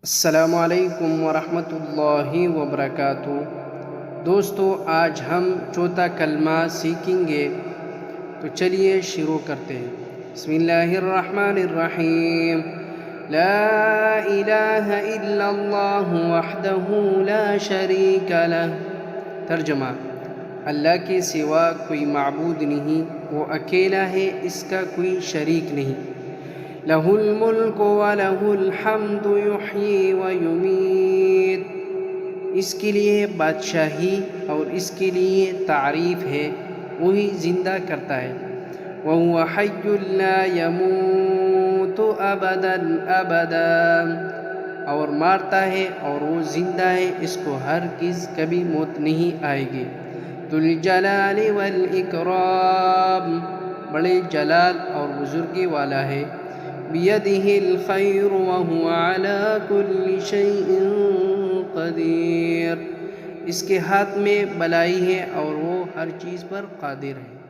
السلام علیکم ورحمۃ اللہ وبرکاتہ۔ دوستو، آج ہم چوتھا کلمہ سیکھیں گے، تو چلیے شروع کرتے ہیں۔ بسم اللہ الرحمن الرحیم۔ لا الہ الا اللہ وحدہ لا شریک لہ۔ ترجمہ: اللہ کے سوا کوئی معبود نہیں، وہ اکیلا ہے، اس کا کوئی شریک نہیں۔ لہ الملک ولہ الحمد یحیی ویمیت۔ اس کے لیے بادشاہی اور اس کے لیے تعریف ہے، وہی زندہ کرتا ہے۔ وہو حی لا یموت ابدا ابدا۔ اور مارتا ہے اور وہ زندہ ہے، اس کو ہرگز کبھی موت نہیں آئے گی۔ ذو الجلال والاکرام۔ بڑے جلال اور بزرگی والا ہے۔ بیدہ الخیر وہو علی کل شیء قدیر۔ اس کے ہاتھ میں بھلائی ہے اور وہ ہر چیز پر قادر ہے۔